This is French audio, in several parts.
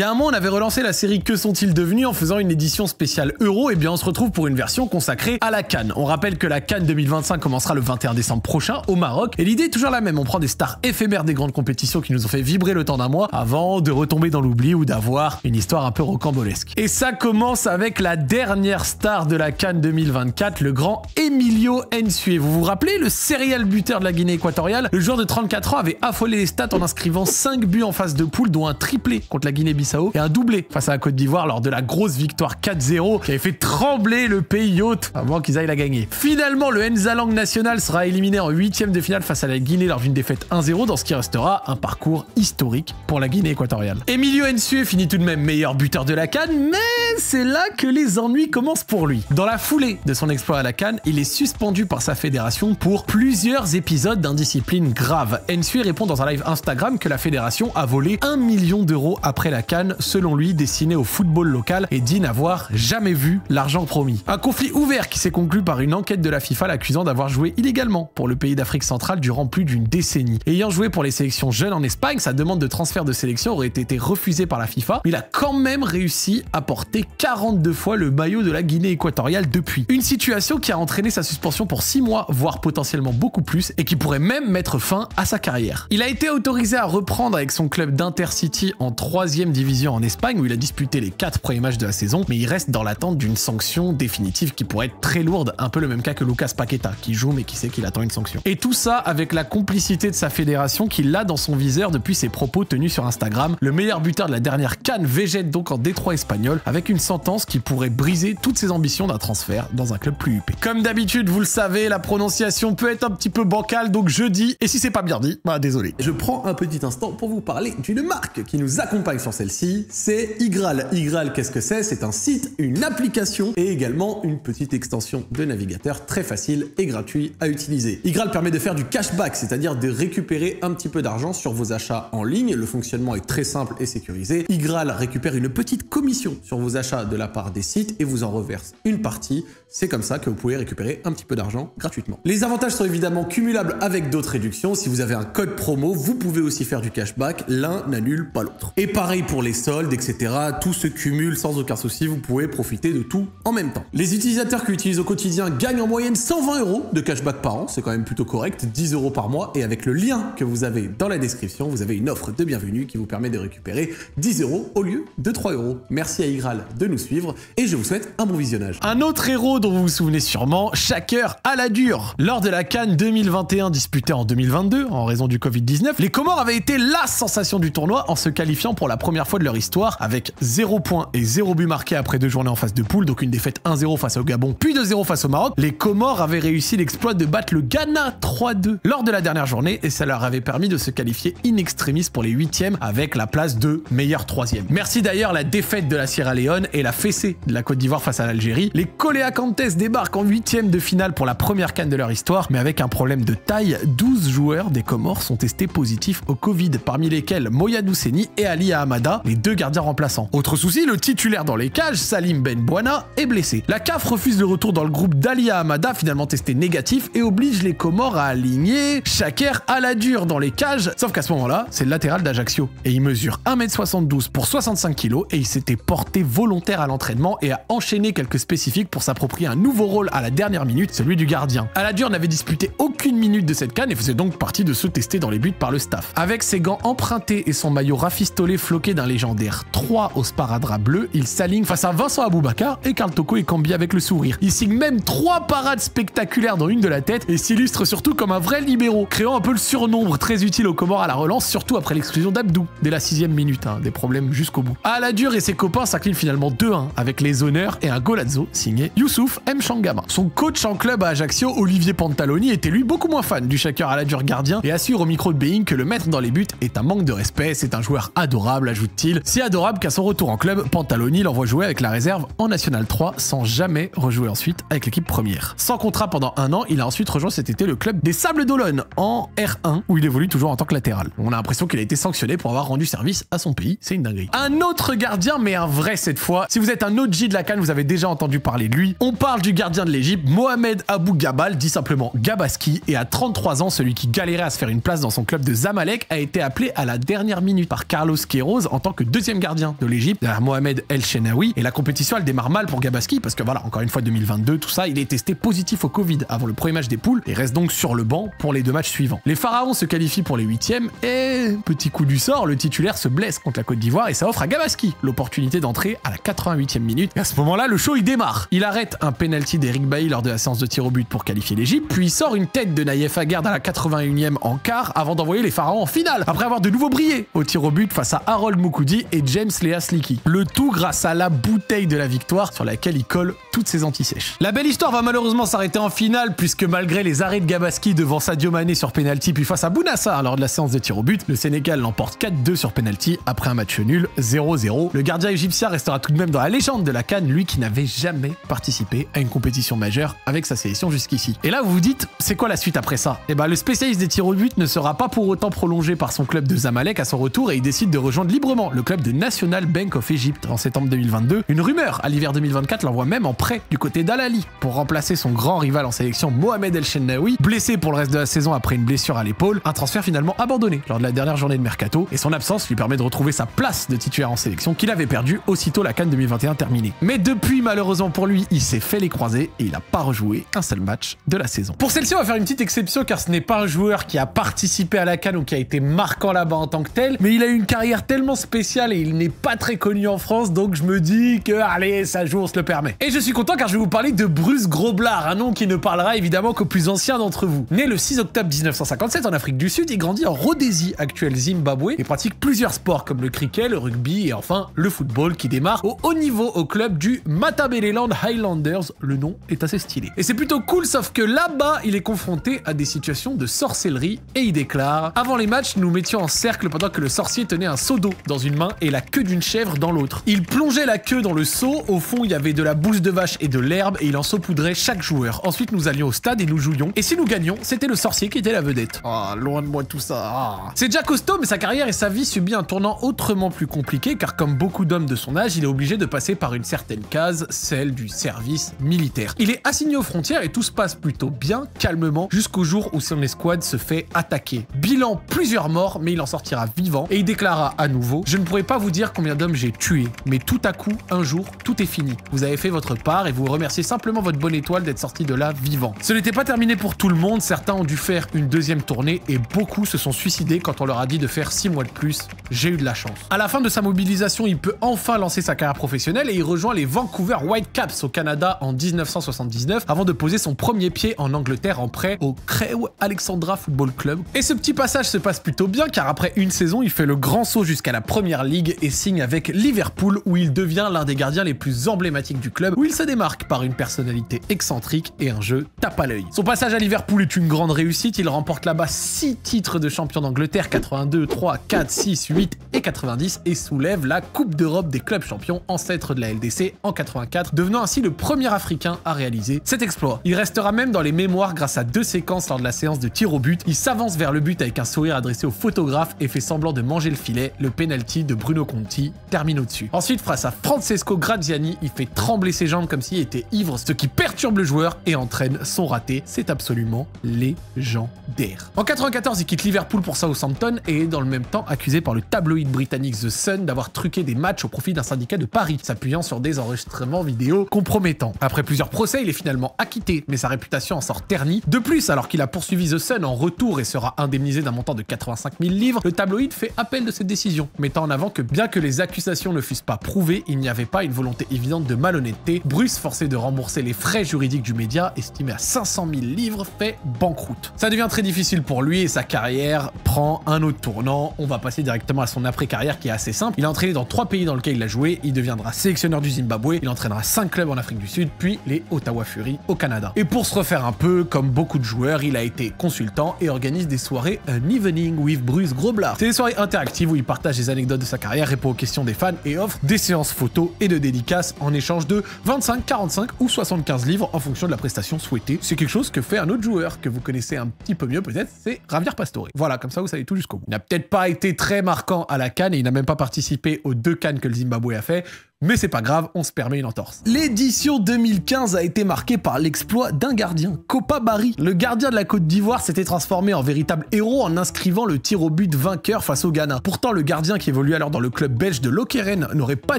Il y a un mois, on avait relancé la série Que sont-ils devenus en faisant une édition spéciale Euro, et bien on se retrouve pour une version consacrée à la CAN. On rappelle que la CAN 2025 commencera le 21 décembre prochain au Maroc, et l'idée est toujours la même, on prend des stars éphémères des grandes compétitions qui nous ont fait vibrer le temps d'un mois avant de retomber dans l'oubli ou d'avoir une histoire un peu rocambolesque. Et ça commence avec la dernière star de la CAN 2024, le grand Emilio Nsue. Vous vous rappelez, le serial buteur de la Guinée équatoriale? Le joueur de 34 ans avait affolé les stats en inscrivant 5 buts en phase de poule, dont un triplé contre la Guinée-Bissau et un doublé face à la Côte d'Ivoire lors de la grosse victoire 4-0 qui avait fait trembler le pays hôte avant qu'ils aillent la gagner. Finalement, le Nzalang national sera éliminé en 8e de finale face à la Guinée lors d'une défaite 1-0 dans ce qui restera un parcours historique pour la Guinée équatoriale. Emilio Nsue finit tout de même meilleur buteur de la CAN, mais c'est là que les ennuis commencent pour lui. Dans la foulée de son exploit à la CAN, il est suspendu par sa fédération pour plusieurs épisodes d'indiscipline grave. Nsue répond dans un live Instagram que la fédération a volé 1 million d'euros après la CAN, selon lui destiné au football local, et dit n'avoir jamais vu l'argent promis. Un conflit ouvert qui s'est conclu par une enquête de la FIFA l'accusant d'avoir joué illégalement pour le pays d'Afrique centrale durant plus d'une décennie. Ayant joué pour les sélections jeunes en Espagne, sa demande de transfert de sélection aurait été refusée par la FIFA, mais il a quand même réussi à porter 42 fois le maillot de la Guinée équatoriale depuis. Une situation qui a entraîné sa suspension pour 6 mois, voire potentiellement beaucoup plus, et qui pourrait même mettre fin à sa carrière. Il a été autorisé à reprendre avec son club d'Intercity en 3e division en Espagne, où il a disputé les 4 premiers matchs de la saison, mais il reste dans l'attente d'une sanction définitive qui pourrait être très lourde, un peu le même cas que Lucas Paqueta, qui joue mais qui sait qu'il attend une sanction. Et tout ça avec la complicité de sa fédération qui l'a dans son viseur depuis ses propos tenus sur Instagram. Le meilleur buteur de la dernière CAN végète donc en détroit espagnol, avec une sentence qui pourrait briser toutes ses ambitions d'un transfert dans un club plus huppé. Comme d'habitude, vous le savez, la prononciation peut être un petit peu bancale, donc je dis, et si c'est pas bien dit, bah désolé. Je prends un petit instant pour vous parler d'une marque qui nous accompagne sur celle-ci, c'est Igral. Igral, qu'est-ce que c'est? C'est un site, une application et également une petite extension de navigateur très facile et gratuit à utiliser. Igral permet de faire du cashback, c'est-à-dire de récupérer un petit peu d'argent sur vos achats en ligne. Le fonctionnement est très simple et sécurisé. Igral récupère une petite commission sur vos achats de la part des sites et vous en reverse une partie. C'est comme ça que vous pouvez récupérer un petit peu d'argent gratuitement. Les avantages sont évidemment cumulables avec d'autres réductions. Si vous avez un code promo, vous pouvez aussi faire du cashback. L'un n'annule pas l'autre. Et pareil pour les soldes, etc. Tout se cumule sans aucun souci. Vous pouvez profiter de tout en même temps. Les utilisateurs qui l'utilisent au quotidien gagnent en moyenne 120 € de cashback par an. C'est quand même plutôt correct. 10 € par mois. Et avec le lien que vous avez dans la description, vous avez une offre de bienvenue qui vous permet de récupérer 10 € au lieu de 3 €. Merci à Igral de nous suivre et je vous souhaite un bon visionnage. Un autre héros dont vous vous souvenez sûrement, Shaker Aladur. Lors de la CAN 2021 disputée en 2022 en raison du Covid-19, les Comores avaient été la sensation du tournoi en se qualifiant pour la première fois de leur histoire avec 0 points et 0 but marqué après 2 journées en phase de poule, donc une défaite 1-0 face au Gabon puis 2-0 face au Maroc. Les Comores avaient réussi l'exploit de battre le Ghana 3-2 lors de la dernière journée et ça leur avait permis de se qualifier in extremis pour les 8e avec la place de meilleur 3e. Merci d'ailleurs la défaite de la Sierra Leone et la fessée de la Côte d'Ivoire face à l'Algérie. Les Coléacantes débarquent en 8e de finale pour la première CAN de leur histoire, mais avec un problème de taille, 12 joueurs des Comores sont testés positifs au Covid, parmi lesquels Moyadou Seni et Ali Ahamada, les 2 gardiens remplaçants. Autre souci, le titulaire dans les cages, Salim Ben Bouana, est blessé. La CAF refuse le retour dans le groupe d'Ali Ahamada, finalement testé négatif, et oblige les Comores à aligner Shaker Aladur dans les cages, sauf qu'à ce moment-là, c'est le latéral d'Ajaccio, et il mesure 1m72 pour 65 kg, et il s'était porté volontaire à l'entraînement et a enchaîné quelques spécifiques pour s'approprier un nouveau rôle à la dernière minute, celui du gardien. Aladur n'avait disputé aucune minute de cette CAN et faisait donc partie de ceux testés dans les buts par le staff. Avec ses gants empruntés et son maillot rafistolé floqué d'un légendaire 3 au sparadrap bleu, il s'aligne face à Vincent Aboubakar et Karl Toko Ekambi avec le sourire. Il signe même 3 parades spectaculaires dans une de la tête et s'illustre surtout comme un vrai libéraux, créant un peu le surnombre très utile aux Comores à la relance, surtout après l'exclusion d'Abdou dès la 6e minute, des problèmes jusqu'au bout. Aladur et ses copains s'inclinent finalement 2-1 avec les honneurs et un golazzo signé Youssouf M. Changama. Son coach en club à Ajaccio, Olivier Pantaloni, était lui beaucoup moins fan du Shaker Aladur gardien et assure au micro de Being que le mettre dans les buts est un manque de respect, c'est un joueur adorable, ajoute-t-il. Si adorable qu'à son retour en club, Pantaloni l'envoie jouer avec la réserve en National 3 sans jamais rejouer ensuite avec l'équipe première. Sans contrat pendant 1 an, il a ensuite rejoint cet été le club des Sables d'Olonne en R1 où il évolue toujours en tant que latéral. On a l'impression qu'il a été sanctionné pour avoir rendu service à son pays, c'est une dinguerie. Un autre gardien, mais un vrai cette fois, fois. Si vous êtes un OG de la CAN, vous avez déjà entendu parler de lui. On parle du gardien de l'Égypte, Mohamed Abou Gabal, dit simplement Gabaski, et à 33 ans, celui qui galérait à se faire une place dans son club de Zamalek a été appelé à la dernière minute par Carlos Queiroz en tant que deuxième gardien de l'Égypte, derrière Mohamed El Shenaoui. Et la compétition, elle démarre mal pour Gabaski parce que voilà, encore une fois 2022, tout ça, il est testé positif au Covid avant le premier match des poules et reste donc sur le banc pour les 2 matchs suivants. Les Pharaons se qualifient pour les 8e et petit coup du sort, le titulaire se blesse contre la Côte d'Ivoire et ça offre à Gabaski l'opportunité d'entrer à la 88e minute. Et à ce moment-là, le show il démarre. Il arrête un penalty d'Eric Bailly lors de la séance de tir au but pour qualifier l'Égypte, puis il sort une tête de Naïef Aguerd à la 81e en quart avant d'envoyer les Pharaons en finale, après avoir de nouveau brillé au tir au but face à Harold Moukoudi et James Lea Slicky. Le tout grâce à la bouteille de la victoire sur laquelle il colle toutes ses antisèches. La belle histoire va malheureusement s'arrêter en finale puisque malgré les arrêts de Gabaski devant Sadio Mané sur penalty puis face à Bounassar lors de la séance de tir au but, le Sénégal l'emporte 4-2 sur penalty après un match nul 0-0. Le gardien égyptien restera tout de même dans la légende de la CAN, lui qui n'avait jamais participé à une compétition majeure avec sa sélection jusqu'ici. Et là vous vous dites, c'est quoi la suite après ça? Eh ben le spécialiste des tirs au but ne sera pas pour autant prolongé par son club de Zamalek à son retour et il décide de rejoindre librement le club de National Bank of Egypt en septembre 2022. Une rumeur à l'hiver 2024 l'envoie même en prêt du côté d'Al Ahly pour remplacer son grand rival en sélection Mohamed El Shenaoui, blessé pour le reste de la saison après une blessure à l'épaule, un transfert finalement abandonné lors de la dernière journée de mercato et son absence lui permet de retrouver sa place de titulaire en sélection qu'il avait perdu aussitôt la CAN 2021 terminée. Mais depuis, malheureusement pour lui, il s'est fait les croisés et il n'a pas rejoué un seul match de la saison. Pour celle-ci, on va faire une petite exception car ce n'est pas un joueur qui a participé à la CAN ou qui a été marquant là-bas en tant que tel, mais il a eu une carrière tellement spéciale et il n'est pas très connu en France, donc je me dis que, allez, ça joue, on se le permet. Et je suis content car je vais vous parler de Bruce Grobbelaar, un nom qui ne parlera évidemment qu'aux plus anciens d'entre vous. Né le 6 octobre 1957 en Afrique du Sud, il grandit en Rhodésie, actuelle Zimbabwe, et pratique plusieurs sports comme le cricket, le rugby et enfin le football qui démarre au haut niveau au club du Matabeleland Highlanders. Le nom est assez stylé. Et c'est plutôt cool, sauf que là-bas, il est confronté à des situations de sorcellerie et il déclare: avant les matchs, nous mettions en cercle pendant que le sorcier tenait un seau d'eau dans une main et la queue d'une chèvre dans l'autre. Il plongeait la queue dans le seau, au fond il y avait de la bouse de vache et de l'herbe et il en saupoudrait chaque joueur. Ensuite nous allions au stade et nous jouions, et si nous gagnions, c'était le sorcier qui était la vedette. Ah, loin de moi tout ça. Ah. C'est déjà costaud, mais sa carrière et sa vie subit un tournant autrement plus compliqué car comme beaucoup d'hommes de son âge, il est obligé de passer par une certaine case, celle du service militaire. Il est assigné aux frontières et tout se passe plutôt bien, calmement, jusqu'au jour où son escouade se fait attaquer. Bilan, plusieurs morts, mais il en sortira vivant et il déclara à nouveau: je ne pourrais pas vous dire combien d'hommes j'ai tués, mais tout à coup, un jour, tout est fini. Vous avez fait votre part et vous remerciez simplement votre bonne étoile d'être sorti de là vivant. Ce n'était pas terminé pour tout le monde, certains ont dû faire une deuxième tournée et beaucoup se sont suicidés quand on leur a dit de faire 6 mois de plus. J'ai eu de la chance. À la fin de sa mobilisation, il peut enfin lancer sa carrière professionnelle et il rejoint les Vancouver Whitecaps au Canada en 1979 avant de poser son premier pied en Angleterre en prêt au Crewe Alexandra Football Club. Et ce petit passage se passe plutôt bien car après une saison, il fait le grand saut jusqu'à la Première Ligue et signe avec Liverpool où il devient l'un des gardiens les plus emblématiques du club, où il se démarque par une personnalité excentrique et un jeu tape à l'œil. Son passage à Liverpool est une grande réussite, il remporte là-bas 6 titres de champion d'Angleterre, 82, 3, 4, 6, 8 et 90 et soulève la Coupe d'Europe des clubs champions, ancêtre de la LDC en 84, devenant ainsi le premier Africain à réaliser cet exploit. Il restera même dans les mémoires grâce à 2 séquences lors de la séance de tir au but. Il s'avance vers le but avec un sourire adressé au photographe et fait semblant de manger le filet. Le penalty de Bruno Conti termine au-dessus. Ensuite, face à Francesco Graziani, il fait trembler ses jambes comme s'il était ivre, ce qui perturbe le joueur et entraîne son raté. C'est absolument légendaire. En 94, il quitte Liverpool pour Southampton et est dans le même temps accusé par le tabloïd britannique The Sun d'avoir truqué des matchs au profit d'un syndicat de Paris, s'appuyant sur des enregistrements vidéo compromettants. Après plusieurs procès, il est finalement acquitté, mais sa réputation en sort ternie. De plus, alors qu'il a poursuivi The Sun en retour et sera indemnisé d'un montant de 85 000 livres, le tabloïd fait appel de cette décision, mettant en avant que bien que les accusations ne fussent pas prouvées, il n'y avait pas une volonté évidente de malhonnêteté. Bruce, forcé de rembourser les frais juridiques du média, estimé à 500 000 livres, fait banqueroute. Ça devient très difficile pour lui et sa carrière prend un autre tournant. On va passer directement à son après-carrière qui est assez simple. Il a entraîné dans 3 pays dans lesquels il a joué, il deviendra sélectionneur du Zimbabwe, il entraînera 5 clubs en Afrique du Sud, puis les Ottawa Fury au Canada. Et pour se refaire un peu, comme beaucoup de joueurs, il a été consultant et organise des soirées An Evening with Bruce Grobbelaar. C'est des soirées interactives où il partage des anecdotes de sa carrière, répond aux questions des fans et offre des séances photos et de dédicaces en échange de 25, 45 ou 75 livres en fonction de la prestation souhaitée. C'est quelque chose que fait un autre joueur que vous connaissez un petit peu mieux peut-être, c'est Javier Pastore. Voilà, comme ça vous savez tout jusqu'au bout. Il n'a peut-être pas été très marquant à la CAN et il n'a même pas participé aux 2 CAN que le Zimbabwe a fait. Mais c'est pas grave, on se permet une entorse. L'édition 2015 a été marquée par l'exploit d'un gardien, Kopa Barry. Le gardien de la Côte d'Ivoire s'était transformé en véritable héros en inscrivant le tir au but vainqueur face au Ghana. Pourtant, le gardien qui évoluait alors dans le club belge de Lokeren n'aurait pas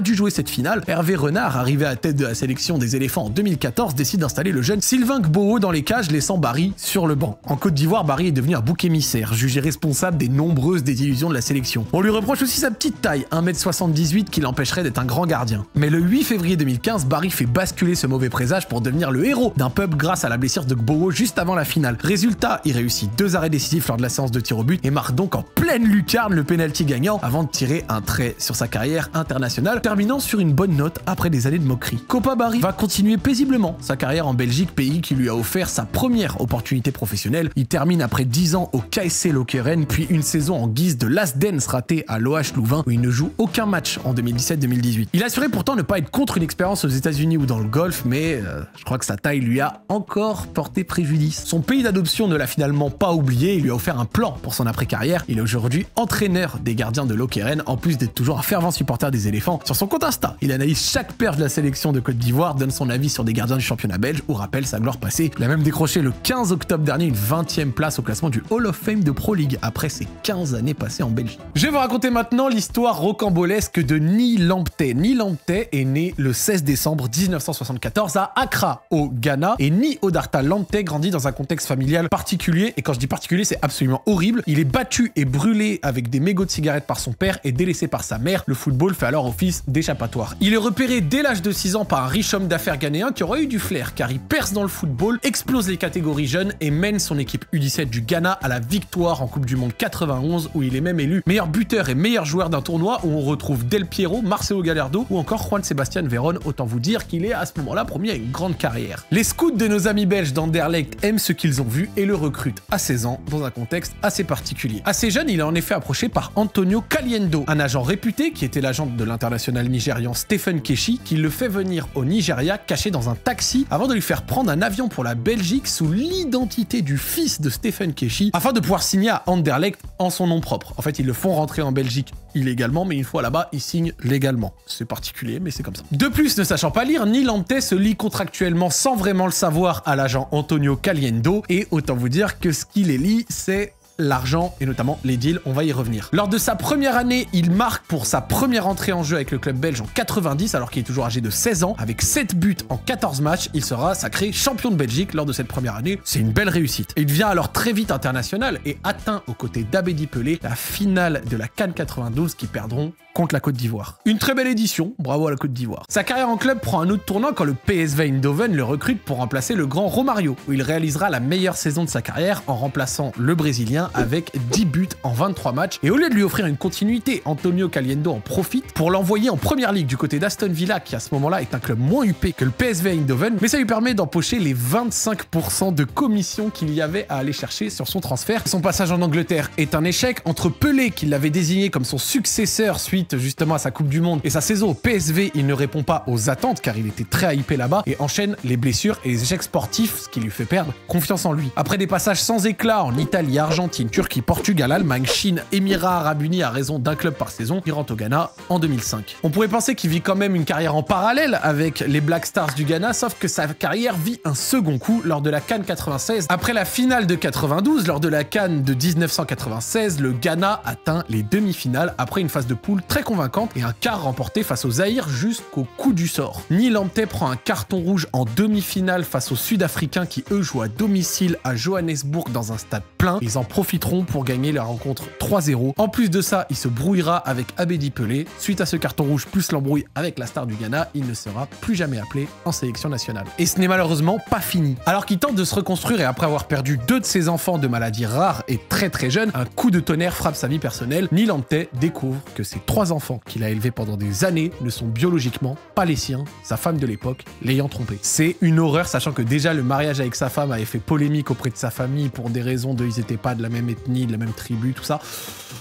dû jouer cette finale. Hervé Renard, arrivé à la tête de la sélection des éléphants en 2014, décide d'installer le jeune Sylvain Gboo dans les cages, laissant Barry sur le banc. En Côte d'Ivoire, Barry est devenu un bouc émissaire, jugé responsable des nombreuses désillusions de la sélection. On lui reproche aussi sa petite taille, 1m78, qui l'empêcherait d'être un grand gardien. Mais le 8 février 2015, Barry fait basculer ce mauvais présage pour devenir le héros d'un peuple grâce à la blessure de Gboo juste avant la finale. Résultat, il réussit 2 arrêts décisifs lors de la séance de tir au but et marque donc en pleine lucarne le pénalty gagnant avant de tirer un trait sur sa carrière internationale, terminant sur une bonne note après des années de moquerie. Kopa Barry va continuer paisiblement sa carrière en Belgique, pays qui lui a offert sa première opportunité professionnelle. Il termine après 10 ans au KSC Lokeren, puis une saison en guise de last dance ratée à l'OH Louvain où il ne joue aucun match en 2017-2018. Il assurait pourtant ne pas être contre une expérience aux États-Unis ou dans le golf, mais je crois que sa taille lui a encore porté préjudice. Son pays d'adoption ne l'a finalement pas oublié, il lui a offert un plan pour son après-carrière. Il est aujourd'hui entraîneur des gardiens de Lokeren, en plus d'être toujours un fervent supporter des éléphants. Sur son compte Insta, il analyse chaque perche de la sélection de Côte d'Ivoire, donne son avis sur des gardiens du championnat belge ou rappelle sa gloire passée. Il a même décroché le 15 octobre dernier une 20e place au classement du Hall of Fame de Pro League après ses 15 années passées en Belgique. Je vais vous raconter maintenant l'histoire rocambolesque de Nii Lamptey. Nii Lamptey est né le 16 décembre 1974 à Accra, au Ghana, et Nii Odarta Lamptey grandit dans un contexte familial particulier, et quand je dis particulier, c'est absolument horrible. Il est battu et brûlé avec des mégots de cigarettes par son père et délaissé par sa mère. Le football fait alors office d'échappatoire. Il est repéré dès l'âge de 6 ans par un riche homme d'affaires ghanéen qui aurait eu du flair, car il perce dans le football, explose les catégories jeunes et mène son équipe U17 du Ghana à la victoire en Coupe du Monde 91, où il est même élu meilleur buteur et meilleur joueur d'un tournoi où on retrouve Del Piero, Marcelo Gallardo ou encore Juan Sebastian Veron. Autant vous dire qu'il est à ce moment-là promis à une grande carrière. Les scouts de nos amis belges d'Anderlecht aiment ce qu'ils ont vu et le recrutent à 16 ans dans un contexte assez particulier. Assez jeune, il est en effet approché par Antonio Caliendo, un agent réputé qui était l'agent de l'international nigérian Stephen Keshi, qui le fait venir au Nigeria caché dans un taxi avant de lui faire prendre un avion pour la Belgique sous l'identité du fils de Stephen Keshi afin de pouvoir signer à Anderlecht en son nom propre. En fait, ils le font rentrer en Belgique illégalement, mais une fois là-bas, il signe légalement. C'est particulier, mais c'est comme ça. De plus, ne sachant pas lire, Nii Lamptey se lie contractuellement sans vraiment le savoir à l'agent Antonio Caliendo, et autant vous dire que ce qui les lie, c'est l'argent et notamment les deals, on va y revenir. Lors de sa première année, il marque pour sa première entrée en jeu avec le club belge en 90, alors qu'il est toujours âgé de 16 ans. Avec 7 buts en 14 matchs, il sera sacré champion de Belgique lors de cette première année. C'est une belle réussite. Et il devient alors très vite international et atteint aux côtés d'Abedi Pelé la finale de la CAN 92 qui perdront contre la Côte d'Ivoire. Une très belle édition, bravo à la Côte d'Ivoire. Sa carrière en club prend un autre tournant quand le PSV Eindhoven le recrute pour remplacer le grand Romario, où il réalisera la meilleure saison de sa carrière en remplaçant le Brésilien avec 10 buts en 23 matchs. Et au lieu de lui offrir une continuité, Antonio Caliendo en profite pour l'envoyer en première ligue du côté d'Aston Villa, qui à ce moment-là est un club moins huppé que le PSV Eindhoven, mais ça lui permet d'empocher les 25% de commission qu'il y avait à aller chercher sur son transfert. Son passage en Angleterre est un échec. Entre Pelé, qui l'avait désigné comme son successeur suite justement à sa Coupe du Monde, et sa saison au PSV, il ne répond pas aux attentes car il était très hypé là-bas et enchaîne les blessures et les échecs sportifs, ce qui lui fait perdre confiance en lui. Après des passages sans éclat en Italie, Argentine, Turquie, Portugal, Allemagne, Chine, Émirats Arabes Unis à raison d'un club par saison, il rentre au Ghana en 2005. On pourrait penser qu'il vit quand même une carrière en parallèle avec les Black Stars du Ghana, sauf que sa carrière vit un second coup lors de la CAN 96. Après la finale de 92, lors de la CAN de 1996, le Ghana atteint les demi-finales après une phase de poule très convaincante et un quart remporté face au Zaïre jusqu'au coup du sort. Nii Lamptey prend un carton rouge en demi-finale face aux Sud-Africains qui eux jouent à domicile à Johannesburg dans un stade plein. Ils en profiteront pour gagner la rencontre 3-0. En plus de ça, il se brouillera avec Abedi Pelé. Suite à ce carton rouge plus l'embrouille avec la star du Ghana, il ne sera plus jamais appelé en sélection nationale. Et ce n'est malheureusement pas fini. Alors qu'il tente de se reconstruire et après avoir perdu 2 de ses enfants de maladies rares et très jeunes, un coup de tonnerre frappe sa vie personnelle. Nii Lamptey découvre que ses 3 enfants qu'il a élevés pendant des années ne sont biologiquement pas les siens, sa femme de l'époque l'ayant trompé. C'est une horreur, sachant que déjà le mariage avec sa femme avait fait polémique auprès de sa famille pour des raisons de ils étaient pas de la même ethnie, de la même tribu, tout ça.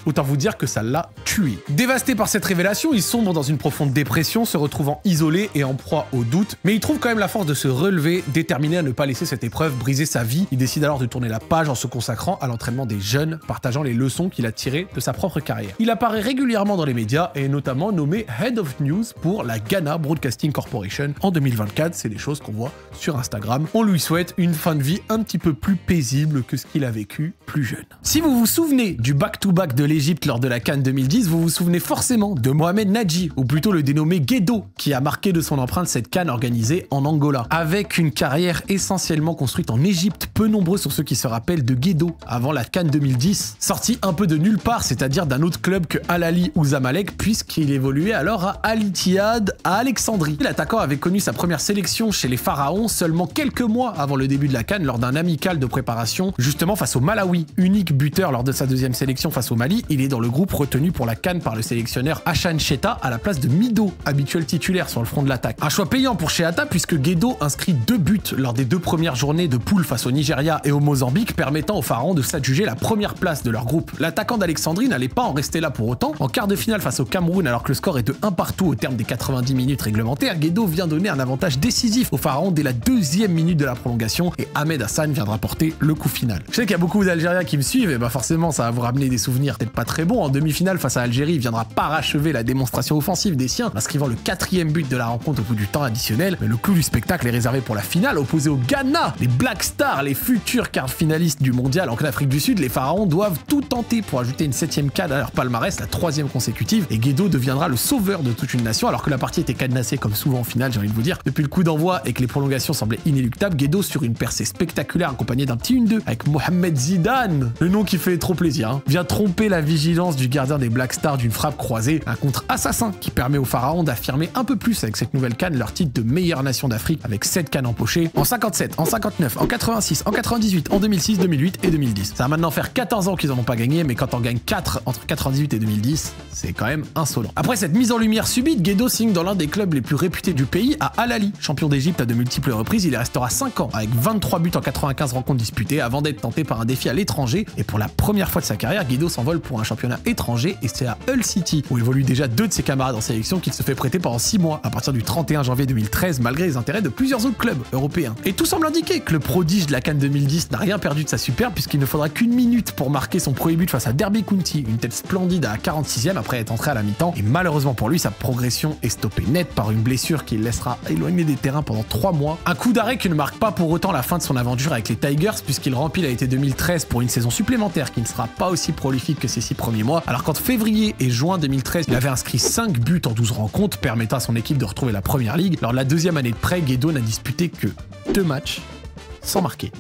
Autant vous dire que ça l'a tué. Dévasté par cette révélation, il sombre dans une profonde dépression, se retrouvant isolé et en proie au doute, mais il trouve quand même la force de se relever, déterminé à ne pas laisser cette épreuve briser sa vie. Il décide alors de tourner la page en se consacrant à l'entraînement des jeunes, partageant les leçons qu'il a tirées de sa propre carrière. Il apparaît régulièrement dans les médias médias et est notamment nommé Head of News pour la Ghana Broadcasting Corporation en 2024. C'est des choses qu'on voit sur Instagram. On lui souhaite une fin de vie un petit peu plus paisible que ce qu'il a vécu plus jeune. Si vous vous souvenez du back-to-back de l'Égypte lors de la CAN 2010, vous vous souvenez forcément de Mohamed Nadji, ou plutôt le dénommé Guedo, qui a marqué de son empreinte cette CAN organisée en Angola. Avec une carrière essentiellement construite en Égypte, peu nombreux sont ceux qui se rappellent de Guedo avant la CAN 2010, sorti un peu de nulle part, c'est-à-dire d'un autre club que Al Ahly ou Zamalek, puisqu'il évoluait alors à Al Ittihad à Alexandrie. L'attaquant avait connu sa première sélection chez les Pharaons seulement quelques mois avant le début de la CAN lors d'un amical de préparation justement face au Malawi. Unique buteur lors de sa deuxième sélection face au Mali, il est dans le groupe retenu pour la CAN par le sélectionneur Hassan Cheta à la place de Mido, habituel titulaire sur le front de l'attaque. Un choix payant pour Cheta puisque Guedo inscrit 2 buts lors des 2 premières journées de poule face au Nigeria et au Mozambique, permettant aux Pharaons de s'adjuger la première place de leur groupe. L'attaquant d'Alexandrie n'allait pas en rester là pour autant. En quart de finale face au Cameroun, alors que le score est de 1 partout au terme des 90 minutes réglementaires, Guedo vient donner un avantage décisif aux Pharaons dès la 2e minute de la prolongation et Ahmed Hassan viendra porter le coup final. Je sais qu'il y a beaucoup d'Algériens qui me suivent et bah forcément ça va vous ramener des souvenirs peut-être pas très bons. En demi-finale face à Algérie, il viendra parachever la démonstration offensive des siens, inscrivant le 4e but de la rencontre au bout du temps additionnel. Mais le clou du spectacle est réservé pour la finale, opposé au Ghana, les Black Stars, les futurs quarts finalistes du mondial. En Afrique du Sud, les Pharaons doivent tout tenter pour ajouter une 7e CAN à leur palmarès, la 3e consécutive, et Guedo deviendra le sauveur de toute une nation, alors que la partie était cadenassée comme souvent en finale, j'ai envie de vous dire. Depuis le coup d'envoi et que les prolongations semblaient inéluctables, Guedo sur une percée spectaculaire accompagnée d'un petit 1-2 avec Mohamed Zidane, le nom qui fait trop plaisir, hein, vient tromper la vigilance du gardien des Black Stars d'une frappe croisée, un contre assassin qui permet aux Pharaons d'affirmer un peu plus avec cette nouvelle CAN leur titre de meilleure nation d'Afrique avec 7 CAN empochées en 57, en 59, en 86, en 98, en 2006, 2008 et 2010. Ça va maintenant faire 14 ans qu'ils n'en ont pas gagné, mais quand on gagne 4 entre 98 et 2010, c'est quand même insolent. Après cette mise en lumière subite, Guedo signe dans l'un des clubs les plus réputés du pays, à Al Ahly. Champion d'Égypte à de multiples reprises, il y restera 5 ans avec 23 buts en 95 rencontres disputées avant d'être tenté par un défi à l'étranger. Et pour la première fois de sa carrière, Guedo s'envole pour un championnat étranger et c'est à Hull City, où évoluent déjà 2 de ses camarades en sélection, qu'il se fait prêter pendant 6 mois à partir du 31 janvier 2013, malgré les intérêts de plusieurs autres clubs européens. Et tout semble indiquer que le prodige de la CAN 2010 n'a rien perdu de sa superbe, puisqu'il ne faudra qu'une minute pour marquer son premier but face à Derby County, une tête splendide à 46e après être entré à la mi-temps. Et malheureusement pour lui, sa progression est stoppée net par une blessure qui le laissera éloigné des terrains pendant 3 mois. Un coup d'arrêt qui ne marque pas pour autant la fin de son aventure avec les Tigers, puisqu'il remplit l'été 2013 pour une saison supplémentaire qui ne sera pas aussi prolifique que ses 6 premiers mois, alors qu'entre février et juin 2013, il avait inscrit 5 buts en 12 rencontres, permettant à son équipe de retrouver la première ligue. Lors de la 2e année de prêt, Guedo n'a disputé que 2 matchs sans marquer.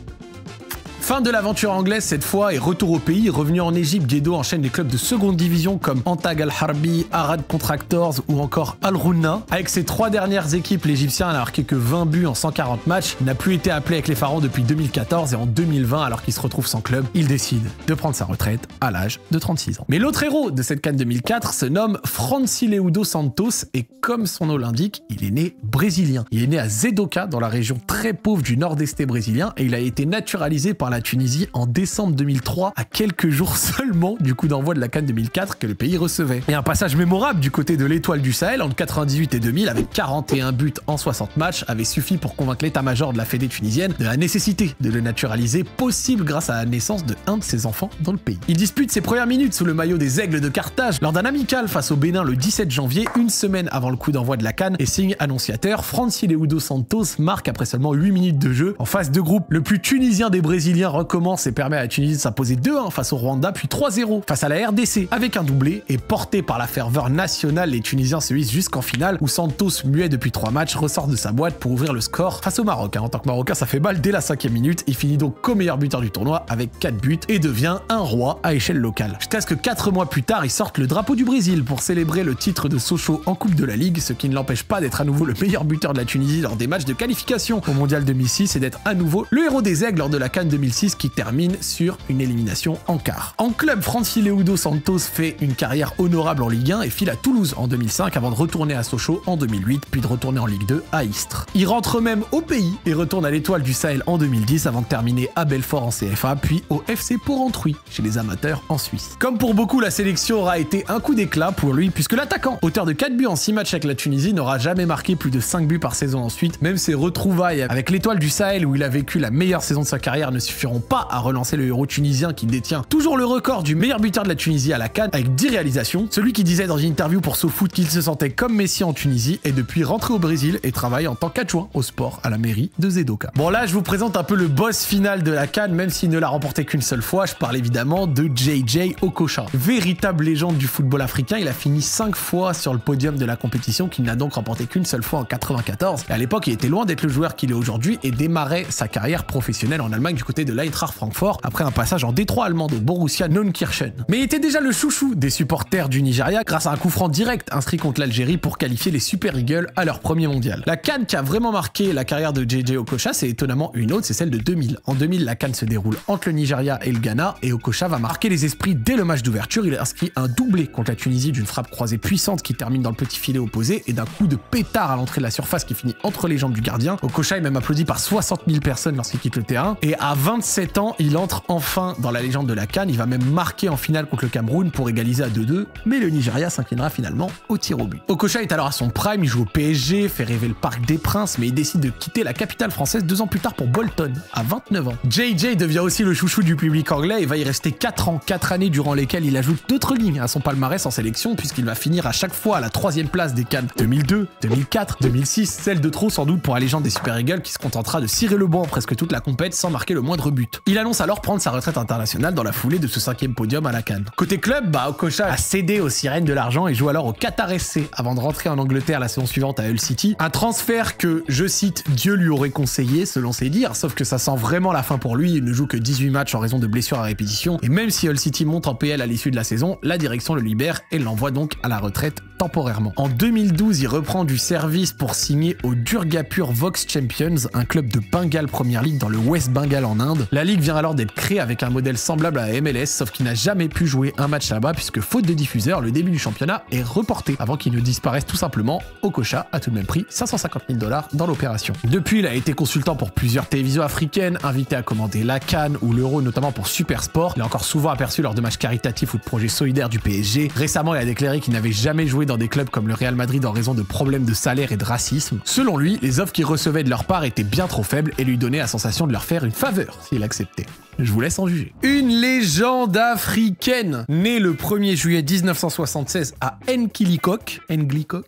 Fin de l'aventure anglaise cette fois et retour au pays. Revenu en Égypte, Guedo enchaîne les clubs de seconde division comme Antag Al-Harbi, Arad Contractors ou encore Al-Rouna. Avec ses 3 dernières équipes, l'Égyptien n'a marqué que 20 buts en 140 matchs. Il n'a plus été appelé avec les Pharaons depuis 2014 et en 2020, alors qu'il se retrouve sans club, il décide de prendre sa retraite à l'âge de 36 ans. Mais l'autre héros de cette CAN 2004 se nomme Francileudo Santos et comme son nom l'indique, il est né brésilien. Il est né à Zedoka, dans la région très pauvre du nord-est brésilien, et il a été naturalisé par la Tunisie en décembre 2003, à quelques jours seulement du coup d'envoi de la CAN 2004 que le pays recevait. Et un passage mémorable du côté de l'étoile du Sahel entre 98 et 2000 avec 41 buts en 60 matchs avait suffi pour convaincre l'état-major de la fédé tunisienne de la nécessité de le naturaliser, possible grâce à la naissance de un de ses enfants dans le pays. Il dispute ses premières minutes sous le maillot des Aigles de Carthage lors d'un amical face au Bénin le 17 janvier, une semaine avant le coup d'envoi de la CAN, et signe annonciateur, Francileudo Santos marque après seulement 8 minutes de jeu. En phase de groupe, le plus tunisien des Brésiliens recommence et permet à la Tunisie de s'imposer 2-1 face au Rwanda, puis 3-0 face à la RDC avec un doublé, et porté par la ferveur nationale, les Tunisiens se hissent jusqu'en finale où Santos, muet depuis 3 matchs, ressort de sa boîte pour ouvrir le score face au Maroc. En tant que Marocain, ça fait mal dès la 5e minute. Il finit donc co-meilleur buteur du tournoi avec 4 buts et devient un roi à échelle locale. Jusqu'à ce que 4 mois plus tard, il sorte le drapeau du Brésil pour célébrer le titre de Sochaux en Coupe de la Ligue, ce qui ne l'empêche pas d'être à nouveau le meilleur buteur de la Tunisie lors des matchs de qualification au Mondial 2006 et d'être à nouveau le héros des Aigles lors de la CAN 2006 qui termine sur une élimination en quart. En club, Francileudo Santos fait une carrière honorable en Ligue 1 et file à Toulouse en 2005 avant de retourner à Sochaux en 2008 puis de retourner en Ligue 2 à Istres. Il rentre même au pays et retourne à l'Étoile du Sahel en 2010 avant de terminer à Belfort en CFA puis au FC Porrentruy chez les amateurs en Suisse. Comme pour beaucoup, la sélection aura été un coup d'éclat pour lui puisque l'attaquant, auteur de 4 buts en 6 matchs avec la Tunisie, n'aura jamais marqué plus de 5 buts par saison ensuite. Même ses retrouvailles avec l'Étoile du Sahel où il a vécu la meilleure saison de sa carrière ne suffisent suffiront pas à relancer le héros tunisien qui détient toujours le record du meilleur buteur de la Tunisie à la CAN avec 10 réalisations. Celui qui disait dans une interview pour SoFoot qu'il se sentait comme Messi en Tunisie est depuis rentré au Brésil et travaille en tant qu'adjoint au sport à la mairie de Zedoka. Bon là, je vous présente un peu le boss final de la CAN, même s'il ne l'a remporté qu'une seule fois. Je parle évidemment de JJ Okocha. Véritable légende du football africain, il a fini 5 fois sur le podium de la compétition qu'il n'a donc remporté qu'une seule fois en 94. Et à l'époque, il était loin d'être le joueur qu'il est aujourd'hui et démarrait sa carrière professionnelle en Allemagne du côté de l'Eintracht Francfort après un passage en Détroit allemand au Borussia Neunkirchen. Mais il était déjà le chouchou des supporters du Nigeria grâce à un coup franc direct inscrit contre l'Algérie pour qualifier les Super Eagles à leur premier mondial. La CAN qui a vraiment marqué la carrière de JJ Okocha, c'est étonnamment une autre, c'est celle de 2000. En 2000, la CAN se déroule entre le Nigeria et le Ghana et Okocha va marquer les esprits dès le match d'ouverture. Il inscrit un doublé contre la Tunisie d'une frappe croisée puissante qui termine dans le petit filet opposé et d'un coup de pétard à l'entrée de la surface qui finit entre les jambes du gardien. Okocha est même applaudi par 60 000 personnes lorsqu'il quitte le terrain et à 27 ans, il entre enfin dans la légende de la CAN. Il va même marquer en finale contre le Cameroun pour égaliser à 2-2, mais le Nigeria s'inclinera finalement au tir au but. Okocha est alors à son prime, il joue au PSG, fait rêver le Parc des Princes, mais il décide de quitter la capitale française 2 ans plus tard pour Bolton, à 29 ans. JJ devient aussi le chouchou du public anglais et va y rester 4 ans, 4 années durant lesquelles il ajoute d'autres lignes à son palmarès en sélection puisqu'il va finir à chaque fois à la 3e place des CAN 2002, 2004, 2006, celle de trop sans doute pour la légende des Super Eagles qui se contentera de cirer le banc presque toute la compète sans marquer le moindre but. Il annonce alors prendre sa retraite internationale dans la foulée de ce 5e podium à la CAN. Côté club, Okocha a cédé aux sirènes de l'argent et joue alors au Qatar SC avant de rentrer en Angleterre la saison suivante à Hull City. Un transfert que, je cite, Dieu lui aurait conseillé selon ses dires, sauf que ça sent vraiment la fin pour lui, il ne joue que 18 matchs en raison de blessures à répétition et même si Hull City monte en PL à l'issue de la saison, la direction le libère et l'envoie donc à la retraite temporairement. En 2012, il reprend du service pour signer au Durgapur Vox Champions, un club de Bengale Premier League dans le West Bengal en Inde. La ligue vient alors d'être créée avec un modèle semblable à la MLS, sauf qu'il n'a jamais pu jouer un match là-bas puisque faute de diffuseur, le début du championnat est reporté avant qu'il ne disparaisse tout simplement. Okocha a tout de même pris 550 000 $ dans l'opération. Depuis, il a été consultant pour plusieurs télévisions africaines, invité à commander la CAN ou l'Euro notamment pour Super Sport. Il est encore souvent aperçu lors de matchs caritatifs ou de projets solidaires du PSG. Récemment, il a déclaré qu'il n'avait jamais joué dans des clubs comme le Real Madrid en raison de problèmes de salaire et de racisme. Selon lui, les offres qu'il recevait de leur part étaient bien trop faibles et lui donnaient la sensation de leur faire une faveur s'il acceptait. Je vous laisse en juger. Une légende africaine, née le 1er juillet 1976 à Nglikok,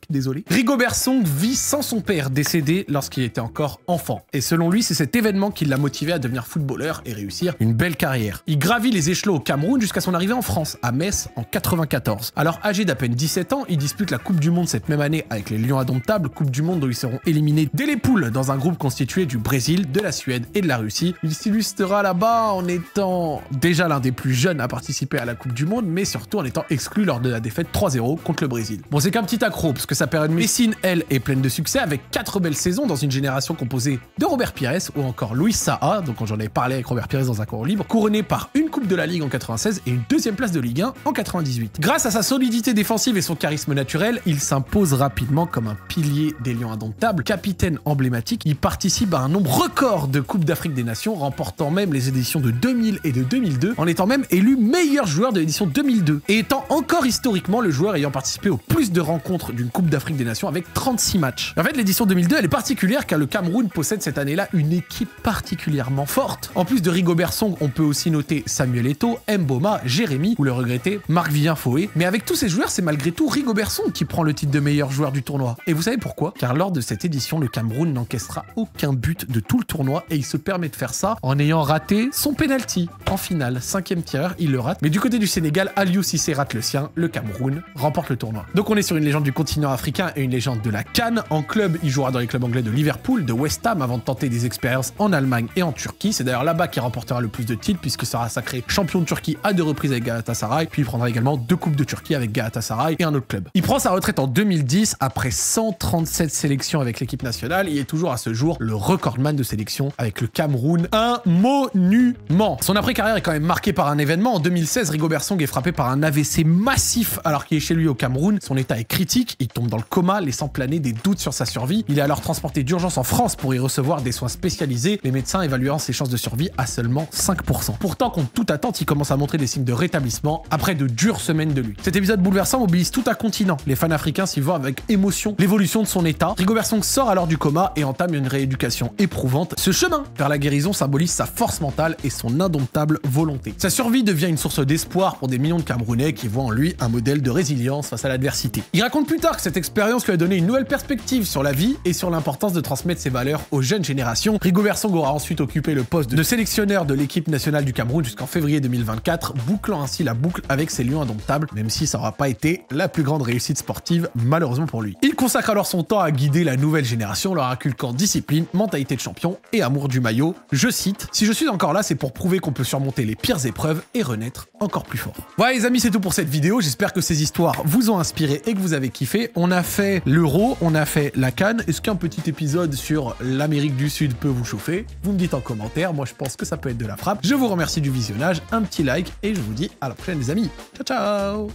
désolé. Rigobert Song vit sans son père, décédé lorsqu'il était encore enfant. Et selon lui, c'est cet événement qui l'a motivé à devenir footballeur et réussir une belle carrière. Il gravit les échelons au Cameroun jusqu'à son arrivée en France, à Metz, en 94. Alors âgé d'à peine 17 ans, il dispute la Coupe du Monde cette même année avec les Lions Indomptables, Coupe du Monde où ils seront éliminés dès les poules dans un groupe constitué du Brésil, de la Suède et de la Russie. Il s'illustrera là-bas en étant déjà l'un des plus jeunes à participer à la Coupe du Monde, mais surtout en étant exclu lors de la défaite 3-0 contre le Brésil. Bon, c'est qu'un petit accro, parce que sa période messine, elle, est pleine de succès, avec 4 belles saisons dans une génération composée de Robert Pires ou encore Louis Saha, donc j'en avais parlé avec Robert Pires dans un cours libre, couronné par une Coupe de la Ligue en 96 et une 2e place de Ligue 1 en 98. Grâce à sa solidité défensive et son charisme naturel, il s'impose rapidement comme un pilier des Lions Indomptables, capitaine emblématique. Il participe à un nombre record de Coupes d'Afrique des Nations, remportant même les éditions de 2000 et de 2002, en étant même élu meilleur joueur de l'édition 2002, et étant encore historiquement le joueur ayant participé au plus de rencontres d'une Coupe d'Afrique des Nations avec 36 matchs. En fait, l'édition 2002, elle est particulière car le Cameroun possède cette année-là une équipe particulièrement forte. En plus de Rigobert Song, on peut aussi noter Samuel Eto'o, Mboma, Jérémy ou le regretté Marc-Vivien Foé. Mais avec tous ces joueurs, c'est malgré tout Rigobert Song qui prend le titre de meilleur joueur du tournoi. Et vous savez pourquoi? Car lors de cette édition, le Cameroun n'encaissera aucun but de tout le tournoi et il se permet de faire ça en ayant raté son penalty en finale. 5e tireur, il le rate. Mais du côté du Sénégal, Aliou Cissé rate le sien. Le Cameroun remporte le tournoi. Donc on est sur une légende du continent africain et une légende de la CAN. En club, il jouera dans les clubs anglais de Liverpool, de West Ham avant de tenter des expériences en Allemagne et en Turquie. C'est d'ailleurs là-bas qu'il remportera le plus de titres puisque sera sacré champion de Turquie à 2 reprises avec Galatasaray, puis il prendra également 2 coupes de Turquie avec Galatasaray et un autre club. Il prend sa retraite en 2010 après 137 sélections avec l'équipe nationale. Il est toujours à ce jour le recordman de sélection avec le Cameroun. Un monument. Son après-carrière est quand même marqué par un événement. En 2016, Rigobert Song est frappé par un AVC massif alors qu'il est chez lui au Cameroun. Son état est critique, il tombe dans le coma, laissant planer des doutes sur sa survie. Il est alors transporté d'urgence en France pour y recevoir des soins spécialisés, les médecins évaluant ses chances de survie à seulement 5%. Pourtant, contre toute attente, il commence à montrer des signes de rétablissement après de dures semaines de lutte. Cet épisode bouleversant mobilise tout un continent. Les fans africains s'y voient avec émotion l'évolution de son état. Rigobert Song sort alors du coma et entame une rééducation éprouvante. Ce chemin vers la guérison symbolise sa force mentale et son indomptable volonté. Sa survie devient une source d'espoir pour des millions de Camerounais qui voient en lui un modèle de résilience face à l'adversité. Il raconte plus tard que cette expérience lui a donné une nouvelle perspective sur la vie et sur l'importance de transmettre ses valeurs aux jeunes générations. Rigobert Song aura ensuite occupé le poste de sélectionneur de l'équipe nationale du Cameroun jusqu'en février 2024, bouclant ainsi la boucle avec ses lions indomptables, même si ça n'aura pas été la plus grande réussite sportive, malheureusement pour lui. Il consacre alors son temps à guider la nouvelle génération, leur inculquant discipline, mentalité de champion et amour du maillot. Je cite, « Si je suis encore là, c'est pour prouver qu'on peut surmonter les pires épreuves et renaître encore plus fort. » Voilà les amis, c'est tout pour cette vidéo. J'espère que ces histoires vous ont inspiré et que vous avez kiffé. On a fait l'Euro, on a fait la CAN. Est-ce qu'un petit épisode sur l'Amérique du Sud peut vous chauffer? Vous me dites en commentaire. Moi, je pense que ça peut être de la frappe. Je vous remercie du visionnage, un petit like et je vous dis à la prochaine les amis. Ciao, ciao.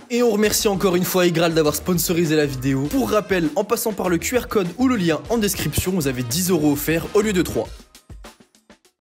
Et on remercie encore une fois Egral d'avoir sponsorisé la vidéo. Pour rappel, en passant par le QR code ou le lien en description, vous avez 10 € offerts au lieu de 3.